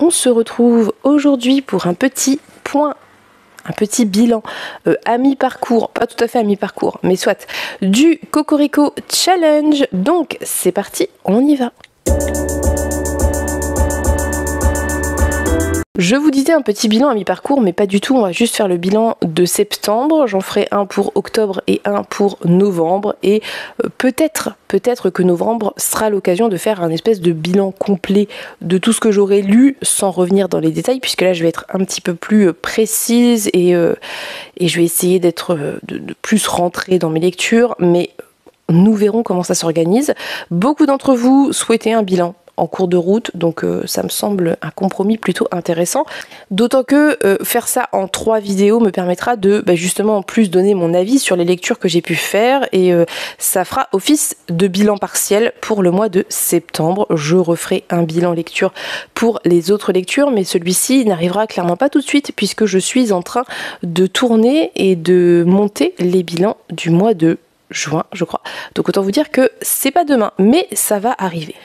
on se retrouve aujourd'hui pour un petit point, un petit bilan à mi-parcours, pas tout à fait à mi-parcours, mais soit, du Cocorico Challenge. Donc c'est parti, on y va. Je vous disais un petit bilan à mi-parcours, mais pas du tout, on va juste faire le bilan de septembre. J'en ferai un pour octobre et un pour novembre. Et peut-être que novembre sera l'occasion de faire un espèce de bilan complet de tout ce que j'aurai lu, sans revenir dans les détails, puisque là je vais être un petit peu plus précise et je vais essayer d'être de plus rentrée dans mes lectures, mais nous verrons comment ça s'organise. Beaucoup d'entre vous souhaitaient un bilan en cours de route, donc ça me semble un compromis plutôt intéressant, d'autant que faire ça en 3 vidéos me permettra de justement en plus donner mon avis sur les lectures que j'ai pu faire, et ça fera office de bilan partiel pour le mois de septembre. Je referai un bilan lecture pour les autres lectures, mais celui-ci n'arrivera clairement pas tout de suite, puisque je suis en train de tourner et de monter les bilans du mois de juin, je crois. Donc autant vous dire que c'est pas demain, mais ça va arriver.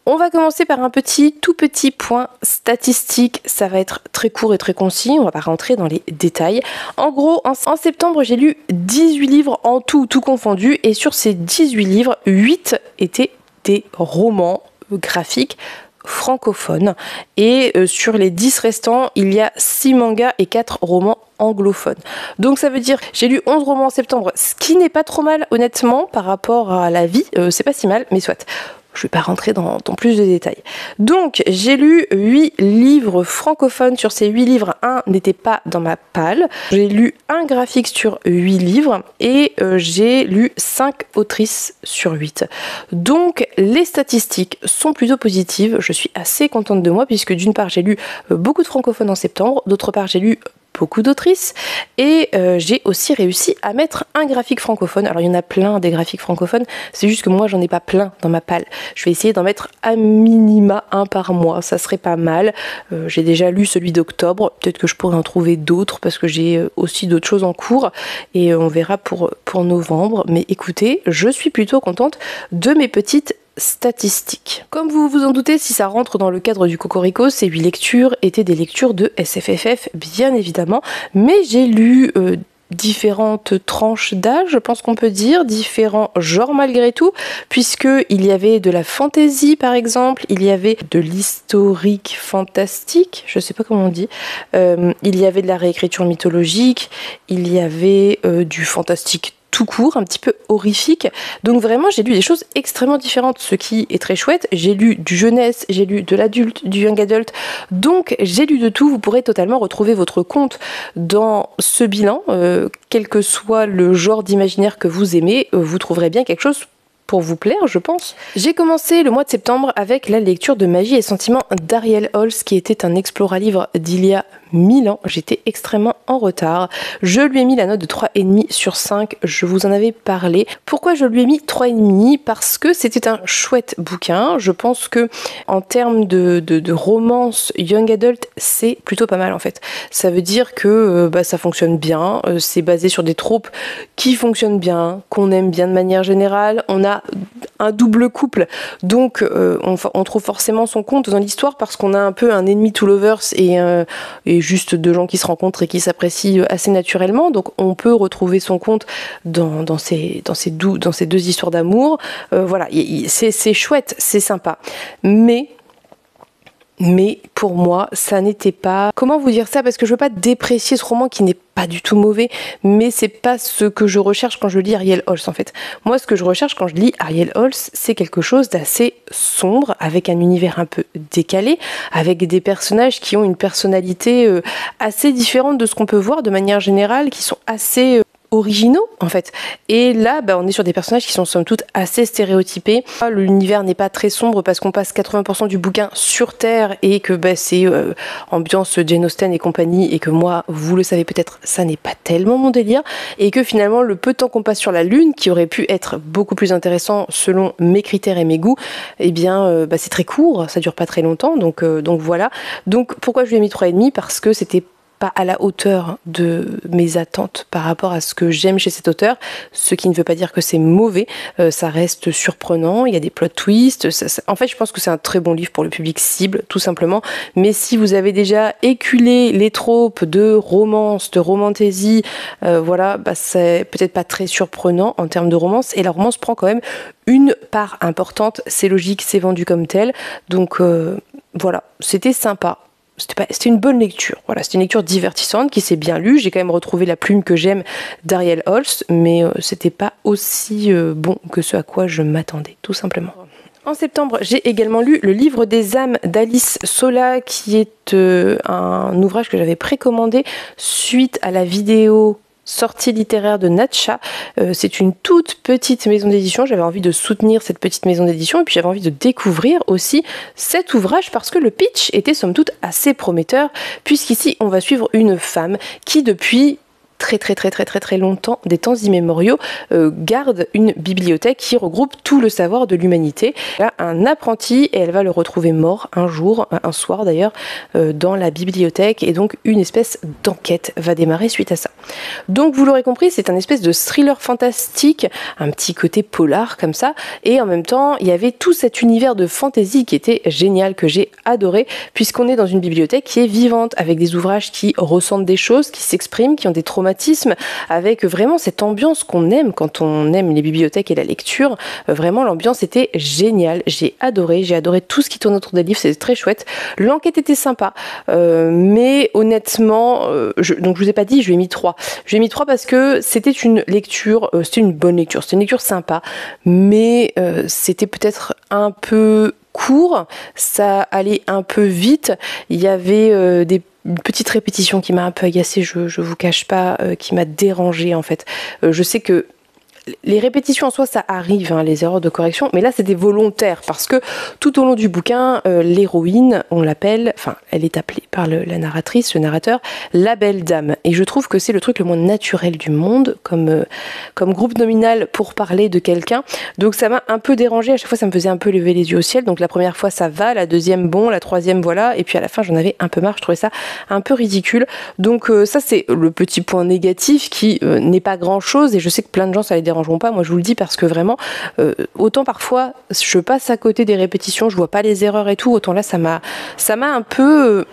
On va commencer par un tout petit point statistique. Ça va être très court et très concis, on va pas rentrer dans les détails. En gros, en septembre, j'ai lu 18 livres en tout confondu, et sur ces 18 livres, 8 étaient des romans graphiques francophones, et sur les 10 restants, il y a 6 mangas et 4 romans anglophones. Donc ça veut dire j'ai lu 11 romans en septembre, ce qui n'est pas trop mal honnêtement par rapport à la vie, c'est pas si mal, mais soit. Je ne vais pas rentrer dans plus de détails. Donc, j'ai lu 8 livres francophones. Sur ces 8 livres, un n'était pas dans ma palle. J'ai lu un graphique sur 8 livres et j'ai lu 5 autrices sur 8. Donc, les statistiques sont plutôt positives. Je suis assez contente de moi puisque d'une part, j'ai lu beaucoup de francophones en septembre. D'autre part, j'ai lu beaucoup d'autrices, et j'ai aussi réussi à mettre un graphique francophone. Alors il y en a plein des graphiques francophones, c'est juste que moi j'en ai pas plein dans ma palle. Je vais essayer d'en mettre à minima un par mois, ça serait pas mal. J'ai déjà lu celui d'octobre, peut-être que je pourrais en trouver d'autres parce que j'ai aussi d'autres choses en cours, et on verra pour novembre. Mais écoutez, je suis plutôt contente de mes petites statistiques. Comme vous vous en doutez, si ça rentre dans le cadre du Cocorico, ces 8 lectures étaient des lectures de SFFF, bien évidemment, mais j'ai lu différentes tranches d'âge, je pense qu'on peut dire, différents genres malgré tout, puisque il y avait de la fantasy par exemple, il y avait de l'historique fantastique, je sais pas comment on dit, il y avait de la réécriture mythologique, il y avait du fantastique tout court, un petit peu horrifique. Donc vraiment, j'ai lu des choses extrêmement différentes, ce qui est très chouette. J'ai lu du jeunesse, j'ai lu de l'adulte, du young adult. Donc j'ai lu de tout. Vous pourrez totalement retrouver votre compte dans ce bilan. Quel que soit le genre d'imaginaire que vous aimez, vous trouverez bien quelque chose pour vous plaire, je pense. J'ai commencé le mois de septembre avec la lecture de Magie et Sentiments d'Ariel Holz, qui était un Explora-livre d'il y a 1000 ans. J'étais extrêmement en retard. Je lui ai mis la note de 3,5 sur 5. Je vous en avais parlé. Pourquoi je lui ai mis 3,5? Parce que c'était un chouette bouquin. Je pense que en termes de romance young adult, c'est plutôt pas mal en fait. Ça veut dire que ça fonctionne bien. C'est basé sur des tropes qui fonctionnent bien, qu'on aime bien de manière générale. On a un double couple, donc on trouve forcément son compte dans l'histoire parce qu'on a un peu un enemy to lovers et juste 2 gens qui se rencontrent et qui s'apprécient assez naturellement. Donc on peut retrouver son compte dans ces 2 histoires d'amour. Voilà, c'est chouette, c'est sympa. Mais pour moi, ça n'était pas... Comment vous dire ça? Parce que je veux pas déprécier ce roman qui n'est pas du tout mauvais, mais c'est pas ce que je recherche quand je lis Ariel Holz en fait. Moi, ce que je recherche quand je lis Ariel Holz, c'est quelque chose d'assez sombre, avec un univers un peu décalé, avec des personnages qui ont une personnalité assez différente de ce qu'on peut voir de manière générale, qui sont assez... originaux en fait, et là on est sur des personnages qui sont somme toute assez stéréotypés. L'univers n'est pas très sombre parce qu'on passe 80% du bouquin sur Terre et que c'est ambiance Jane Austen et compagnie, et que moi, vous le savez peut-être, ça n'est pas tellement mon délire, et que finalement le peu de temps qu'on passe sur la Lune, qui aurait pu être beaucoup plus intéressant selon mes critères et mes goûts, et c'est très court, ça dure pas très longtemps, donc voilà. Donc pourquoi je lui ai mis 3,5? Parce que c'était pas à la hauteur de mes attentes par rapport à ce que j'aime chez cet auteur, ce qui ne veut pas dire que c'est mauvais, ça reste surprenant, il y a des plot twists, en fait je pense que c'est un très bon livre pour le public cible, tout simplement, mais si vous avez déjà éculé les tropes de romance, de romantaisie, voilà, bah c'est peut-être pas très surprenant en termes de romance, et la romance prend quand même une part importante, c'est logique, c'est vendu comme tel, donc voilà, c'était sympa. C'était une bonne lecture. Voilà, c'était une lecture divertissante qui s'est bien lue. J'ai quand même retrouvé la plume que j'aime d'Ariel Holst, mais c'était pas aussi bon que ce à quoi je m'attendais, tout simplement. En septembre, j'ai également lu Le livre des âmes d'Alice Sola, qui est un ouvrage que j'avais précommandé suite à la vidéo sortie littéraire de Natcha. C'est une toute petite maison d'édition, j'avais envie de soutenir cette petite maison d'édition et puis j'avais envie de découvrir aussi cet ouvrage parce que le pitch était somme toute assez prometteur, puisqu'ici on va suivre une femme qui depuis très longtemps, des temps immémoriaux, garde une bibliothèque qui regroupe tout le savoir de l'humanité. Elle a un apprenti et elle va le retrouver mort un jour, un soir d'ailleurs, dans la bibliothèque, et donc une espèce d'enquête va démarrer suite à ça. Donc vous l'aurez compris, c'est un espèce de thriller fantastique, un petit côté polar comme ça, et en même temps il y avait tout cet univers de fantasy qui était génial, que j'ai adoré, puisqu'on est dans une bibliothèque qui est vivante, avec des ouvrages qui ressentent des choses, qui s'expriment, qui ont des traumatismes, avec vraiment cette ambiance qu'on aime quand on aime les bibliothèques et la lecture. Vraiment l'ambiance était géniale, j'ai adoré tout ce qui tourne autour des livres, c'était très chouette. L'enquête était sympa, mais honnêtement, donc je vous ai pas dit, je lui ai mis 3. Je lui ai mis 3 parce que c'était une lecture, c'était une bonne lecture, c'était une lecture sympa, mais c'était peut-être un peu court, ça allait un peu vite, il y avait une petite répétition qui m'a un peu agacée, je vous cache pas, qui m'a dérangée en fait. Je sais que les répétitions en soi ça arrive, hein, les erreurs de correction, mais là c'était volontaire parce que tout au long du bouquin, l'héroïne, on l'appelle, enfin elle est appelée par la narratrice, le narrateur, la belle dame, et je trouve que c'est le truc le moins naturel du monde comme groupe nominal pour parler de quelqu'un, donc ça m'a un peu dérangée, à chaque fois ça me faisait un peu lever les yeux au ciel, donc la première fois ça va, la deuxième bon, la troisième voilà, et puis à la fin j'en avais un peu marre, je trouvais ça un peu ridicule, donc ça c'est le petit point négatif qui n'est pas grand chose, et je sais que plein de gens ça les dérangeront pas, moi je vous le dis parce que vraiment autant parfois je passe à côté des répétitions, je vois pas les erreurs et tout, autant là ça m'a un peu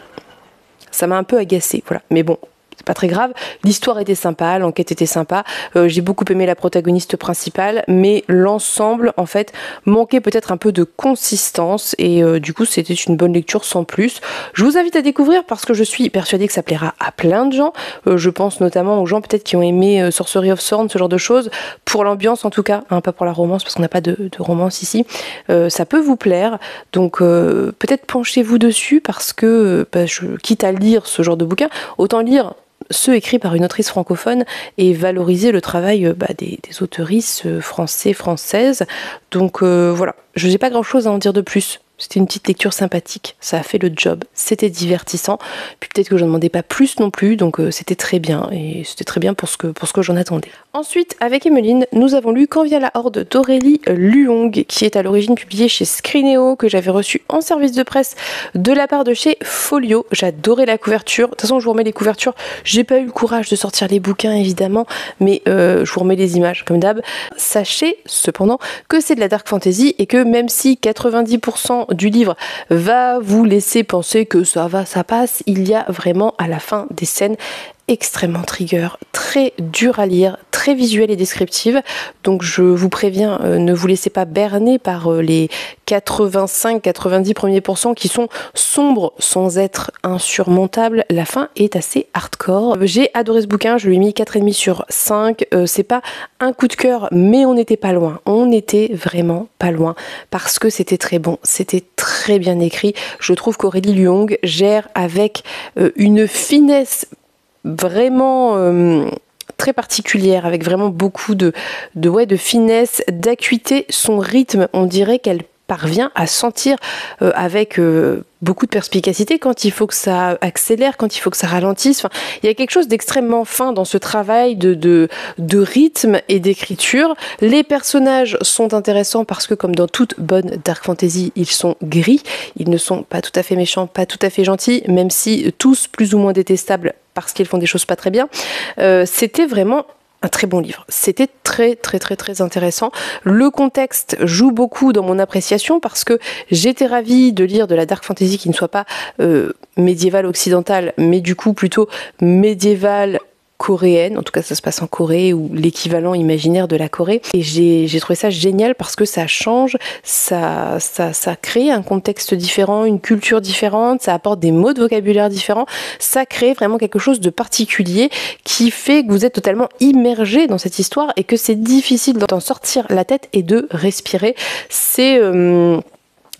agacée, voilà, mais bon, c'est pas très grave, l'histoire était sympa, l'enquête était sympa, j'ai beaucoup aimé la protagoniste principale, mais l'ensemble en fait manquait peut-être un peu de consistance, et du coup c'était une bonne lecture sans plus. Je vous invite à découvrir parce que je suis persuadée que ça plaira à plein de gens, je pense notamment aux gens peut-être qui ont aimé Sorcery of Thorn, ce genre de choses, pour l'ambiance en tout cas, hein, pas pour la romance parce qu'on n'a pas de romance ici, ça peut vous plaire, donc peut-être penchez-vous dessus parce que quitte à lire ce genre de bouquin, autant lire ceux écrits par une autrice francophone et valoriser le travail des auteurisses françaises. Donc voilà, je n'ai pas grand chose à en dire de plus. C'était une petite lecture sympathique, ça a fait le job, c'était divertissant, puis peut-être que j'en demandais pas plus non plus, donc c'était très bien, et c'était très bien pour ce que j'en attendais. Ensuite, avec Emmeline, nous avons lu Quand vient la horde d'Aurélie Luong, qui est à l'origine publié chez Scrineo, que j'avais reçu en service de presse de la part de chez Folio. J'adorais la couverture, de toute façon je vous remets les couvertures, j'ai pas eu le courage de sortir les bouquins évidemment, mais je vous remets les images comme d'hab. Sachez cependant que c'est de la dark fantasy, et que même si 90% du livre va vous laisser penser que ça va, ça passe, il y a vraiment à la fin des scènes extrêmement trigger, très dur à lire, très visuelle et descriptive, donc je vous préviens, ne vous laissez pas berner par les 85-90 premiers pourcents qui sont sombres sans être insurmontables. La fin est assez hardcore. J'ai adoré ce bouquin, je lui ai mis 4,5 sur 5, c'est pas un coup de cœur, mais on n'était pas loin, on était vraiment pas loin, parce que c'était très bon, c'était très bien écrit. Je trouve qu'Aurélie Luong gère avec une finesse vraiment très particulière, avec vraiment beaucoup de finesse, d'acuité, son rythme, on dirait qu'elle parvient à sentir avec beaucoup de perspicacité quand il faut que ça accélère, quand il faut que ça ralentisse. Enfin, il y a quelque chose d'extrêmement fin dans ce travail de rythme et d'écriture. Les personnages sont intéressants parce que, comme dans toute bonne dark fantasy, ils sont gris. Ils ne sont pas tout à fait méchants, pas tout à fait gentils, même si tous plus ou moins détestables parce qu'ils font des choses pas très bien. C'était vraiment un très bon livre. C'était très intéressant. Le contexte joue beaucoup dans mon appréciation parce que j'étais ravie de lire de la dark fantasy qui ne soit pas médiévale occidentale, mais du coup plutôt médiévale coréenne, en tout cas ça se passe en Corée ou l'équivalent imaginaire de la Corée, et j'ai trouvé ça génial parce que ça change, ça crée un contexte différent, une culture différente, ça apporte des mots de vocabulaire différents, ça crée vraiment quelque chose de particulier qui fait que vous êtes totalement immergé dans cette histoire et que c'est difficile d'en sortir la tête et de respirer.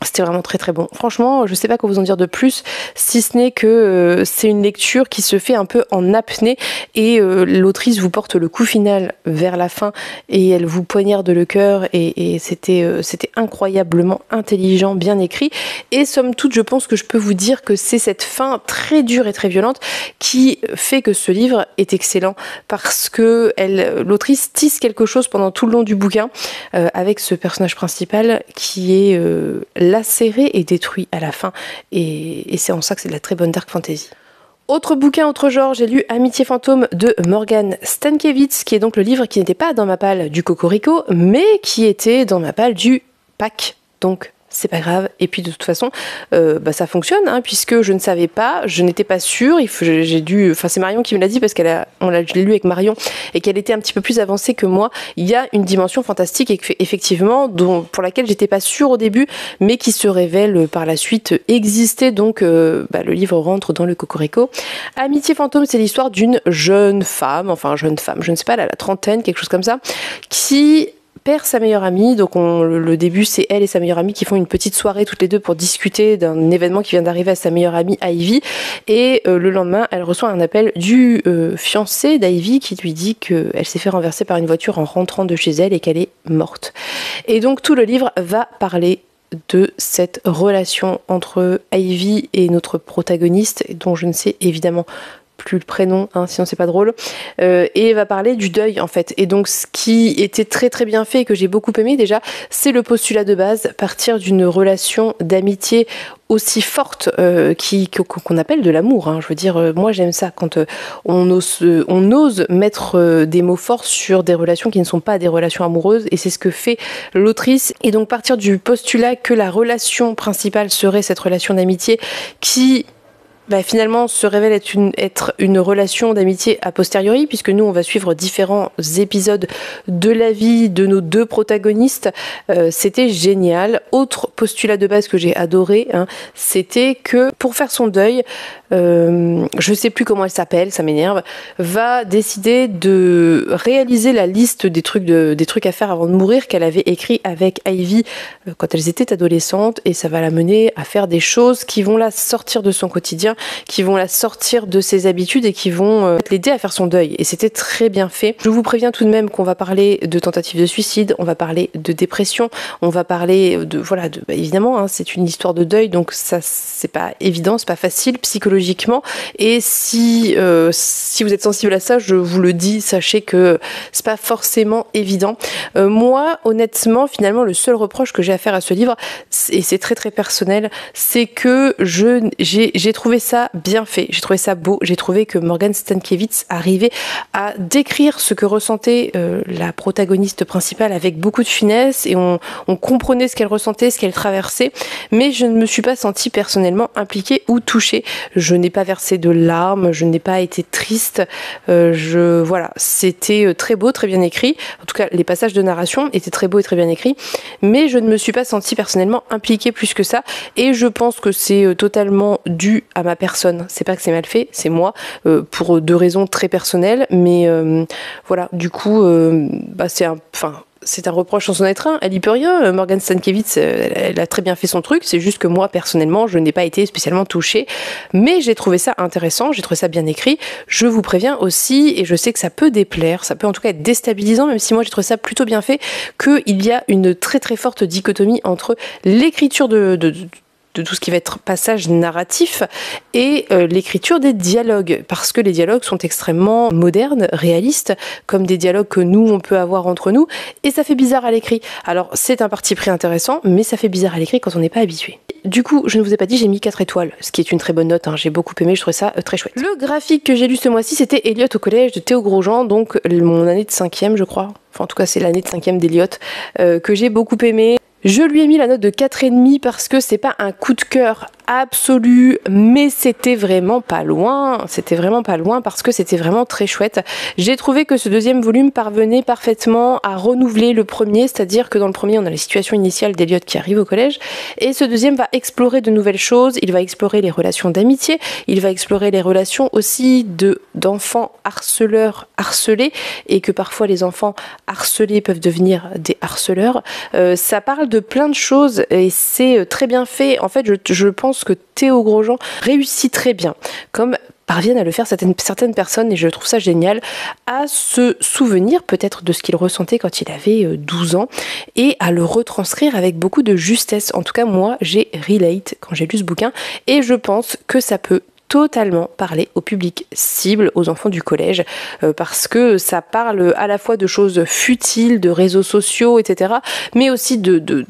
C'était vraiment très bon. Franchement, je sais pas quoi vous en dire de plus, si ce n'est que c'est une lecture qui se fait un peu en apnée et l'autrice vous porte le coup final vers la fin et elle vous poignarde le cœur et c'était incroyablement intelligent, bien écrit. Et somme toute, je pense que je peux vous dire que c'est cette fin très dure et très violente qui fait que ce livre est excellent parce que l'autrice tisse quelque chose pendant tout le long du bouquin avec ce personnage principal qui est lacéré et détruit à la fin, et c'est en ça que c'est de la très bonne dark fantasy. Autre bouquin, autre genre, j'ai lu Amitié fantôme de Morgan Stankiewicz, qui est donc le livre qui n'était pas dans ma palle du Cocorico, mais qui était dans ma palle du Pack, donc c'est pas grave. Et puis de toute façon, ça fonctionne, hein, puisque je ne savais pas, je n'étais pas sûre. C'est Marion qui me l'a dit parce je l'ai lu avec Marion et qu'elle était un petit peu plus avancée que moi. Il y a une dimension fantastique effectivement, pour laquelle j'étais pas sûre au début, mais qui se révèle par la suite exister. Donc le livre rentre dans le Cocorico. Amitié fantôme, c'est l'histoire d'une jeune femme, je ne sais pas, elle a la trentaine, quelque chose comme ça, qui perd sa meilleure amie. Donc le début, c'est elle et sa meilleure amie qui font une petite soirée toutes les deux pour discuter d'un événement qui vient d'arriver à sa meilleure amie Ivy, et le lendemain elle reçoit un appel du fiancé d'Ivy qui lui dit qu'elle s'est fait renverser par une voiture en rentrant de chez elle et qu'elle est morte. Et donc tout le livre va parler de cette relation entre Ivy et notre protagoniste, dont je ne sais évidemment plus le prénom, hein, sinon c'est pas drôle, et va parler du deuil en fait. Et donc ce qui était très bien fait et que j'ai beaucoup aimé déjà, c'est le postulat de base, partir d'une relation d'amitié aussi forte qu'on appelle de l'amour, hein. Je veux dire, moi j'aime ça quand on ose mettre des mots forts sur des relations qui ne sont pas des relations amoureuses, et c'est ce que fait l'autrice. Et donc partir du postulat que la relation principale serait cette relation d'amitié qui finalement se révèle être une relation d'amitié a posteriori, puisque nous on va suivre différents épisodes de la vie de nos deux protagonistes. C'était génial. Autre postulat de base que j'ai adoré, hein, c'était que pour faire son deuil, je sais plus comment elle s'appelle, ça m'énerve, va décider de réaliser la liste des trucs à faire avant de mourir qu'elle avait écrit avec Ivy quand elles étaient adolescentes, et ça va la mener à faire des choses qui vont la sortir de son quotidien, qui vont la sortir de ses habitudes et qui vont l'aider à faire son deuil. Et c'était très bien fait. Je vous préviens tout de même qu'on va parler de tentative de suicide, on va parler de dépression, on va parler évidemment, hein, c'est une histoire de deuil, donc ça c'est pas évident, c'est pas facile psychologiquement. Et si vous êtes sensible à ça, je vous le dis, sachez que c'est pas forcément évident. Moi, honnêtement, finalement, le seul reproche que j'ai à faire à ce livre, et c'est très personnel, c'est que j'ai trouvé ça bien fait, j'ai trouvé ça beau, j'ai trouvé que Morgan Stankiewicz arrivait à décrire ce que ressentait la protagoniste principale avec beaucoup de finesse, et on comprenait ce qu'elle ressentait, ce qu'elle traversait, mais je ne me suis pas sentie personnellement impliquée ou touchée. Je n'ai pas versé de larmes, je n'ai pas été triste, c'était très beau, très bien écrit, en tout cas les passages de narration étaient très beaux et très bien écrits, mais je ne me suis pas sentie personnellement impliquée plus que ça, et je pense que c'est totalement dû à ma personne. C'est pas que c'est mal fait, c'est moi, pour deux raisons très personnelles, mais du coup c'est un reproche sans en être un, elle y peut rien. Morgane Stankiewicz, elle a très bien fait son truc, c'est juste que moi, personnellement, je n'ai pas été spécialement touchée, mais j'ai trouvé ça intéressant, j'ai trouvé ça bien écrit. Je vous préviens aussi, et je sais que ça peut déplaire, ça peut en tout cas être déstabilisant, même si moi j'ai trouvé ça plutôt bien fait, qu'il y a une très très forte dichotomie entre l'écriture de tout ce qui va être passage narratif et l'écriture des dialogues, parce que les dialogues sont extrêmement modernes, réalistes, comme des dialogues que nous on peut avoir entre nous, et ça fait bizarre à l'écrit. Alors c'est un parti pris intéressant, mais ça fait bizarre à l'écrit quand on n'est pas habitué. Du coup, je ne vous ai pas dit, j'ai mis 4 étoiles, ce qui est une très bonne note, hein. J'ai beaucoup aimé, je trouvais ça très chouette. Le graphique que j'ai lu ce mois-ci, c'était Elliot au collège de Théo Grosjean, donc mon année de 5e je crois, enfin en tout cas c'est l'année de 5e d'Elliot, que j'ai beaucoup aimé. Je lui ai mis la note de 4,5 parce que c'est pas un coup de cœur absolu, mais c'était vraiment pas loin parce que c'était vraiment très chouette. J'ai trouvé que ce deuxième volume parvenait parfaitement à renouveler le premier, c'est-à-dire que dans le premier on a la situation initiale d'Elliot qui arrive au collège, et ce deuxième va explorer de nouvelles choses, il va explorer les relations d'amitié, il va explorer les relations aussi d'enfants harceleurs harcelés, et que parfois les enfants harcelés peuvent devenir des harceleurs. Ça parle de plein de choses et c'est très bien fait. En fait, je pense que Théo Grosjean réussit très bien, comme parviennent à le faire certaines personnes, et je trouve ça génial, à se souvenir peut-être de ce qu'il ressentait quand il avait 12 ans et à le retranscrire avec beaucoup de justesse. En tout cas, moi, j'ai relate quand j'ai lu ce bouquin, et je pense que ça peut totalement parler au public cible, aux enfants du collège, parce que ça parle à la fois de choses futiles, de réseaux sociaux, etc., mais aussi de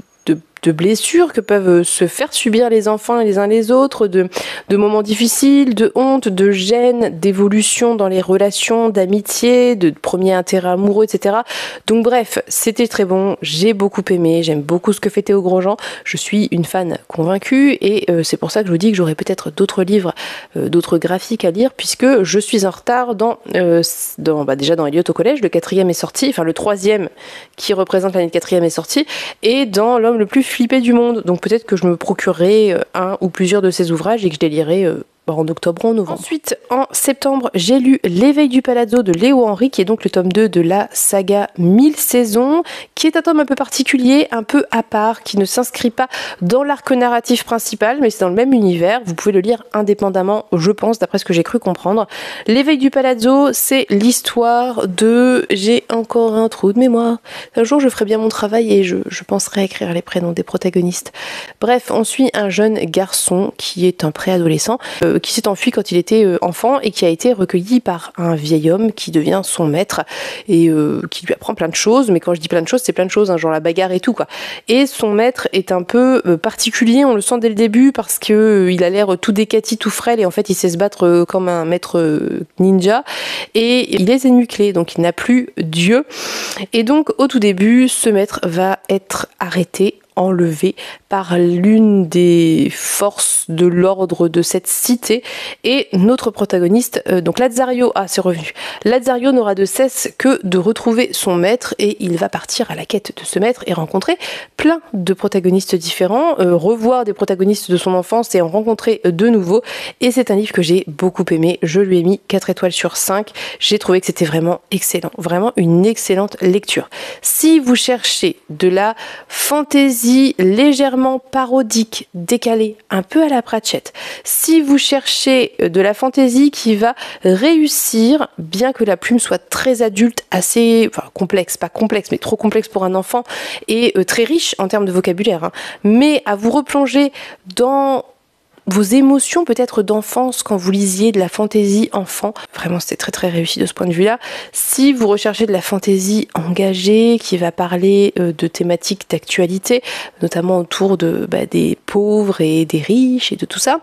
blessures que peuvent se faire subir les enfants les uns les autres, de moments difficiles, de honte, de gêne, d'évolution dans les relations, d'amitié, de premier intérêt amoureux, etc. Donc bref, c'était très bon, j'ai beaucoup aimé, j'aime beaucoup ce que fait Théo Grosjean, je suis une fan convaincue, et c'est pour ça que je vous dis que j'aurai peut-être d'autres livres, d'autres graphiques à lire, puisque je suis en retard déjà dans Elliot au collège, le 4e est sorti, enfin le 3e qui représente l'année de 4e est sorti, et dans L'homme le plus flippé du monde. Donc peut-être que je me procurerai un ou plusieurs de ces ouvrages et que je les lirai en octobre ou en novembre. Ensuite, en septembre, j'ai lu L'éveil du Palazzo de Léo Henry, qui est donc le tome 2 de la saga 1000 saisons, qui est un tome un peu particulier, un peu à part, qui ne s'inscrit pas dans l'arc narratif principal, mais c'est dans le même univers. Vous pouvez le lire indépendamment, je pense, d'après ce que j'ai cru comprendre. L'éveil du Palazzo, c'est l'histoire de... J'ai encore un trou de mémoire. Un jour, je ferai bien mon travail et je penserai à écrire les prénoms des protagonistes. Bref, on suit un jeune garçon qui est un préadolescent, qui s'est enfui quand il était enfant et qui a été recueilli par un vieil homme qui devient son maître et qui lui apprend plein de choses, mais quand je dis plein de choses, c'est plein de choses, hein, genre la bagarre et tout quoi. Et son maître est un peu particulier, on le sent dès le début parce que il a l'air tout décati, tout frêle, et en fait il sait se battre comme un maître ninja, et il est énuclé, donc il n'a plus Dieu. Et donc au tout début, ce maître va être arrêté, enlevé par l'une des forces de l'ordre de cette cité, et notre protagoniste, donc Lazario, c'est revenu. Lazario n'aura de cesse que de retrouver son maître, et il va partir à la quête de ce maître et rencontrer plein de protagonistes différents, revoir des protagonistes de son enfance et en rencontrer de nouveaux, et c'est un livre que j'ai beaucoup aimé, je lui ai mis 4 étoiles sur 5, j'ai trouvé que c'était vraiment excellent, vraiment une excellente lecture. Si vous cherchez de la fantaisie légèrement parodique, décalée, un peu à la Pratchett. Si vous cherchez de la fantaisie qui va réussir, bien que la plume soit très adulte, assez complexe, pas complexe, mais trop complexe pour un enfant, et très riche en termes de vocabulaire, hein, mais à vous replonger dans vos émotions peut-être d'enfance quand vous lisiez de la fantaisie enfant. Vraiment, c'était très très réussi de ce point de vue-là. Si vous recherchez de la fantaisie engagée qui va parler de thématiques d'actualité, notamment autour des pauvres et des riches et de tout ça,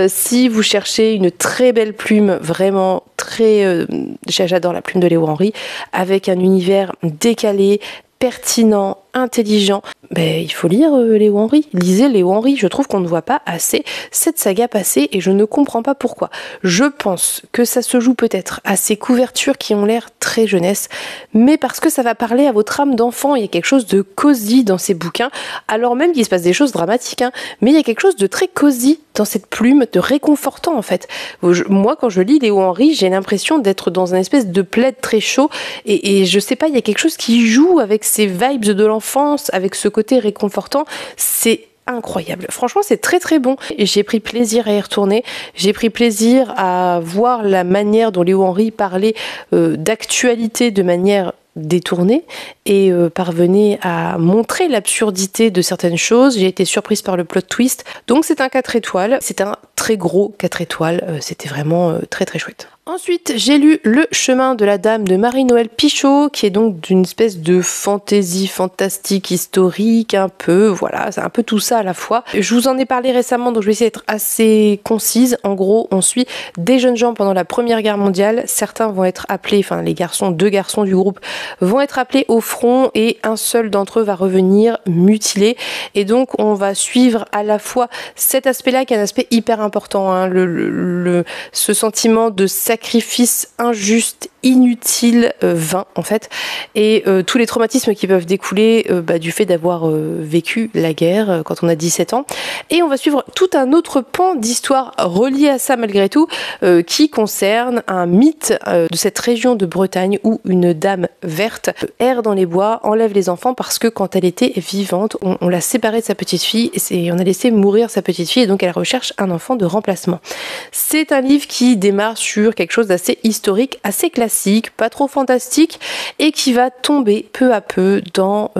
si vous cherchez une très belle plume, vraiment très... j'adore la plume de Léo Henry, avec un univers décalé, pertinent, intelligent. Il faut lire Léo Henry, lisez Léo Henry, je trouve qu'on ne voit pas assez cette saga passer et je ne comprends pas pourquoi. Je pense que ça se joue peut-être à ces couvertures qui ont l'air très jeunesse, mais parce que ça va parler à votre âme d'enfant, il y a quelque chose de cosy dans ces bouquins, alors même qu'il se passe des choses dramatiques, mais il y a quelque chose de très cosy dans cette plume, de réconfortant en fait. Moi quand je lis Léo Henry, j'ai l'impression d'être dans une espèce de plaid très chaud et je sais pas, il y a quelque chose qui joue avec ces vibes de l'enfance, avec ce côté réconfortant, c'est incroyable. Franchement, c'est très très bon. Et j'ai pris plaisir à y retourner. J'ai pris plaisir à voir la manière dont Léo Henry parlait d'actualité de manière détournée et parvenait à montrer l'absurdité de certaines choses. J'ai été surprise par le plot twist. Donc c'est un 4 étoiles. C'est un très gros 4 étoiles. C'était vraiment très très chouette. Ensuite, j'ai lu Le chemin de la dame de Marie-Noël Pichot, qui est donc d'une espèce de fantaisie fantastique, historique, un peu, voilà, c'est un peu tout ça à la fois. Je vous en ai parlé récemment, donc je vais essayer d'être assez concise. En gros, on suit des jeunes gens pendant la Première Guerre mondiale. Certains vont être appelés, enfin les garçons, 2 garçons du groupe, vont être appelés au front et un seul d'entre eux va revenir mutilé. Et donc, on va suivre à la fois cet aspect-là, qui est un aspect hyper important, ce sentiment de sacrifice injuste, inutile, vain en fait, et tous les traumatismes qui peuvent découler du fait d'avoir vécu la guerre quand on a 17 ans. Et on va suivre tout un autre pan d'histoire relié à ça malgré tout, qui concerne un mythe de cette région de Bretagne où une dame verte erre dans les bois, enlève les enfants parce que quand elle était vivante, on l'a séparée de sa petite fille et on a laissé mourir sa petite fille et donc elle recherche un enfant de remplacement. C'est un livre qui démarre sur quelque chose d'assez historique, assez classique, pas trop fantastique et qui va tomber peu à peu dans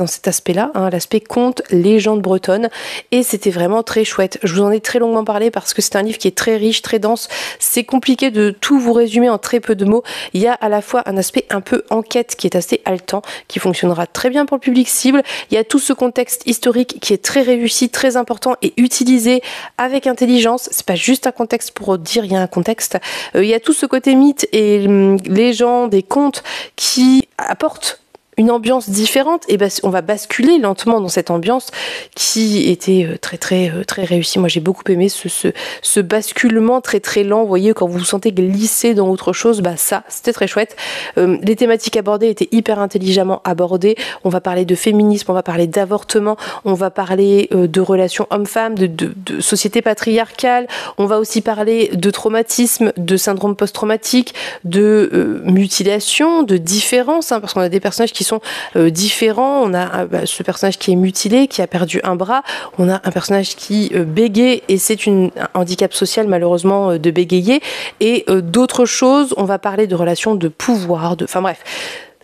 cet aspect-là, l'aspect conte, légende bretonne, et c'était vraiment très chouette. Je vous en ai très longuement parlé parce que c'est un livre qui est très riche, très dense, c'est compliqué de tout vous résumer en très peu de mots. Il y a à la fois un aspect un peu enquête qui est assez haletant, qui fonctionnera très bien pour le public cible, il y a tout ce contexte historique qui est très réussi, très important et utilisé avec intelligence, c'est pas juste un contexte pour dire il y a un contexte, il y a tout ce côté mythe et légendes et contes qui apportent une ambiance différente, et on va basculer lentement dans cette ambiance qui était très réussie. Moi j'ai beaucoup aimé ce basculement très très lent, vous voyez, quand vous vous sentez glisser dans autre chose, ça c'était très chouette. Les thématiques abordées étaient hyper intelligemment abordées. On va parler de féminisme, on va parler d'avortement, on va parler de relations hommes-femmes, de société patriarcale, on va aussi parler de traumatisme, de syndrome post-traumatique, de mutilation, de différence, parce qu'on a des personnages qui sont différents. On a ce personnage qui est mutilé, qui a perdu un bras. On a un personnage qui bégaye et c'est un handicap social malheureusement de bégayer. Et d'autres choses, on va parler de relations de pouvoir, enfin bref.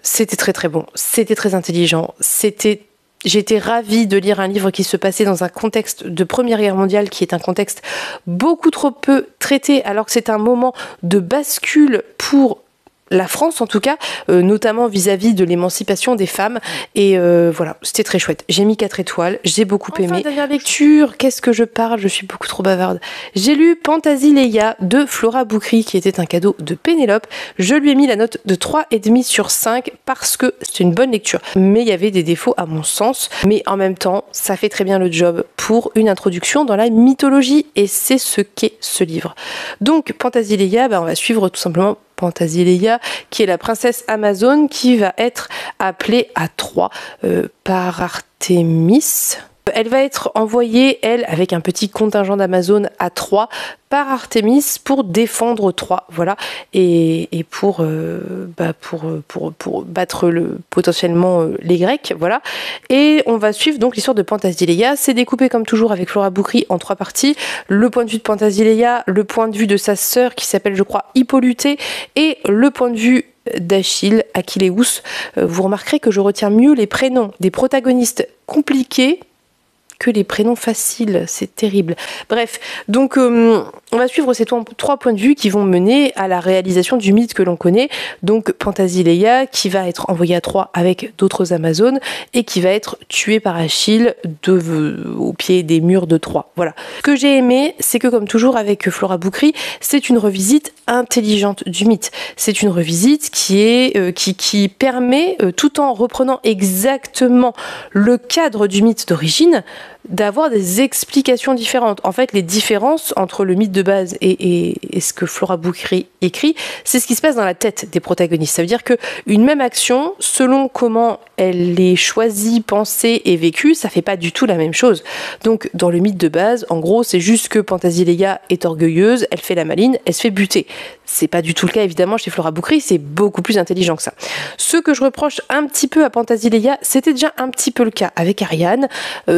C'était très très bon, c'était très intelligent, J'étais ravie de lire un livre qui se passait dans un contexte de Première Guerre mondiale, qui est un contexte beaucoup trop peu traité, alors que c'est un moment de bascule pour la France en tout cas, notamment vis-à-vis de l'émancipation des femmes. Et voilà, c'était très chouette. J'ai mis 4 étoiles, j'ai beaucoup aimé. Dernière lecture, qu'est-ce que je parle? Je suis beaucoup trop bavarde. J'ai lu Pantazileia de Flora Boukri, qui était un cadeau de Pénélope. Je lui ai mis la note de 3,5 sur 5 parce que c'est une bonne lecture. Mais il y avait des défauts à mon sens. Mais en même temps, ça fait très bien le job pour une introduction dans la mythologie. Et c'est ce qu'est ce livre. Donc, Pantazileia, on va suivre tout simplement Pantazileia, qui est la princesse Amazone, qui va être appelée à Troie par Artémis. Elle va être envoyée, elle, avec un petit contingent d'Amazones à Troie, par Artémis pour défendre Troie, voilà, et pour battre potentiellement les Grecs, voilà. Et on va suivre donc l'histoire de Pantazileia. C'est découpé comme toujours avec Flora Boukri en 3 parties. Le point de vue de Pantazileia, le point de vue de sa sœur qui s'appelle, je crois, Hippolyte, et le point de vue d'Achille, Achilleus. Vous remarquerez que je retiens mieux les prénoms des protagonistes compliqués que les prénoms faciles, c'est terrible. Bref, donc on va suivre ces 3 points de vue qui vont mener à la réalisation du mythe que l'on connaît. Donc Pantasilea qui va être envoyée à Troie avec d'autres Amazones et qui va être tuée par Achille au pied des murs de Troie. Voilà. Ce que j'ai aimé, c'est que comme toujours avec Flora Boukri, c'est une revisite intelligente du mythe. C'est une revisite qui permet, tout en reprenant exactement le cadre du mythe d'origine, d'avoir des explications différentes. En fait, les différences entre le mythe de base et ce que Flora Boukri écrit, c'est ce qui se passe dans la tête des protagonistes. Ça veut dire qu'une même action, selon comment elle est choisie, pensée et vécue, ça fait pas du tout la même chose. Donc, dans le mythe de base, en gros, c'est juste que Pantasilea est orgueilleuse, elle fait la maline, elle se fait buter. C'est pas du tout le cas, évidemment, chez Flora Boukri, c'est beaucoup plus intelligent que ça. Ce que je reproche un petit peu à Pantasilea, c'était déjà un petit peu le cas avec Ariane,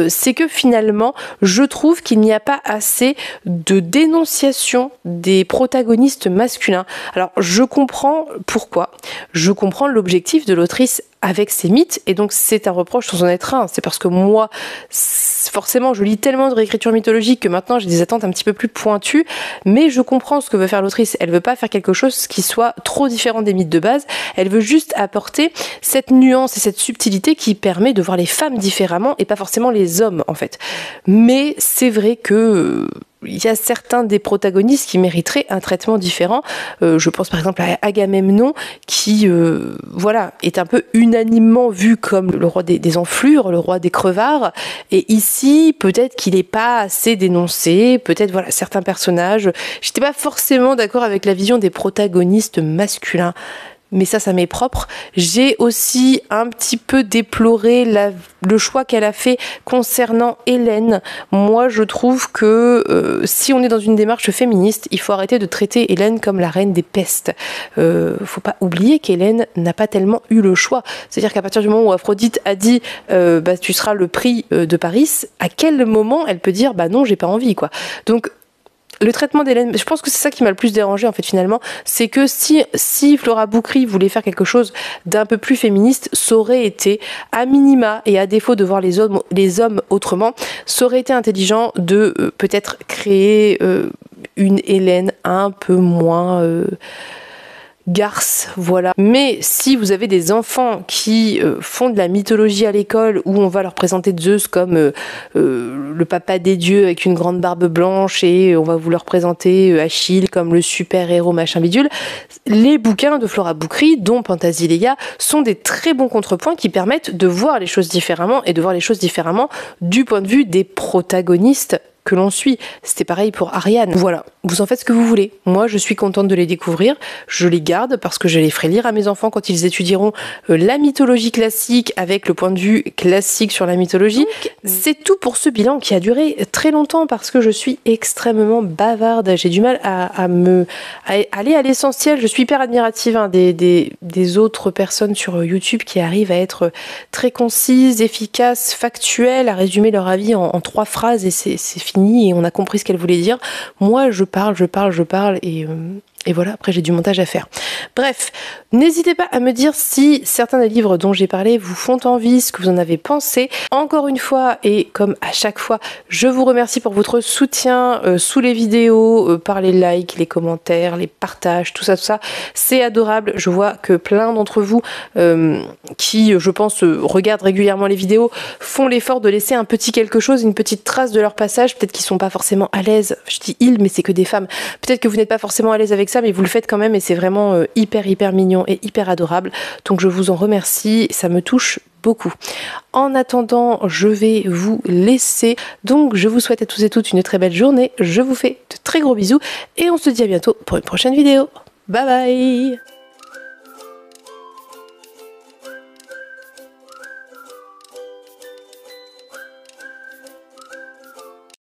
c'est que finalement, je trouve qu'il n'y a pas assez de dénonciation des protagonistes masculins. Alors, je comprends pourquoi. Je comprends l'objectif de l'autrice avec ces mythes, et donc c'est un reproche sans en être un. C'est parce que moi, forcément, je lis tellement de réécriture mythologique que maintenant j'ai des attentes un petit peu plus pointues, mais je comprends ce que veut faire l'autrice. Elle veut pas faire quelque chose qui soit trop différent des mythes de base, elle veut juste apporter cette nuance et cette subtilité qui permet de voir les femmes différemment et pas forcément les hommes en fait. Mais c'est vrai que il y a certains des protagonistes qui mériteraient un traitement différent. Je pense par exemple à Agamemnon qui est un peu unanimement vu comme le roi des enflures, le roi des crevards. Et ici, peut-être qu'il n'est pas assez dénoncé. Peut-être certains personnages. J'étais pas forcément d'accord avec la vision des protagonistes masculins. Mais ça m'est propre. J'ai aussi un petit peu déploré le choix qu'elle a fait concernant Hélène. Moi, je trouve que si on est dans une démarche féministe, il faut arrêter de traiter Hélène comme la reine des pestes. Faut pas oublier qu'Hélène n'a pas tellement eu le choix. C'est-à-dire qu'à partir du moment où Aphrodite a dit tu seras le prix de Paris, à quel moment elle peut dire non, j'ai pas envie quoi. Donc le traitement d'Hélène, je pense que c'est ça qui m'a le plus dérangé en fait finalement, c'est que si Flora Boukri voulait faire quelque chose d'un peu plus féministe, ça aurait été à minima, et à défaut de voir les hommes autrement, ça aurait été intelligent de peut-être créer une Hélène un peu moins garce, voilà. Mais si vous avez des enfants qui font de la mythologie à l'école où on va leur présenter Zeus comme le papa des dieux avec une grande barbe blanche et on va vous leur présenter Achille comme le super héros machin bidule, les bouquins de Flora Boukri, dont Pantasilea, sont des très bons contrepoints qui permettent de voir les choses différemment et de voir les choses différemment du point de vue des protagonistes que l'on suit. C'était pareil pour Ariane. Voilà, vous en faites ce que vous voulez. Moi, je suis contente de les découvrir. Je les garde parce que je les ferai lire à mes enfants quand ils étudieront la mythologie classique avec le point de vue classique sur la mythologie. C'est tout pour ce bilan qui a duré très longtemps parce que je suis extrêmement bavarde. J'ai du mal à aller à l'essentiel. Je suis hyper admirative des autres personnes sur YouTube qui arrivent à être très concises, efficaces, factuelles, à résumer leur avis en 3 phrases et c'est fini. Et on a compris ce qu'elle voulait dire. Moi, je parle et voilà, après j'ai du montage à faire. Bref, n'hésitez pas à me dire si certains des livres dont j'ai parlé vous font envie, ce que vous en avez pensé. Encore une fois, et comme à chaque fois, je vous remercie pour votre soutien sous les vidéos, par les likes, les commentaires, les partages, tout ça. C'est adorable. Je vois que plein d'entre vous qui, je pense, regardent régulièrement les vidéos, font l'effort de laisser un petit quelque chose, une petite trace de leur passage. Peut-être qu'ils sont pas forcément à l'aise. Je dis ils, mais c'est que des femmes. Peut-être que vous n'êtes pas forcément à l'aise avec ça, mais vous le faites quand même et c'est vraiment hyper mignon et hyper adorable. Donc je vous en remercie, ça me touche beaucoup. En attendant, je vais vous laisser. Donc je vous souhaite à tous et toutes une très belle journée. Je vous fais de très gros bisous et on se dit à bientôt pour une prochaine vidéo. Bye bye!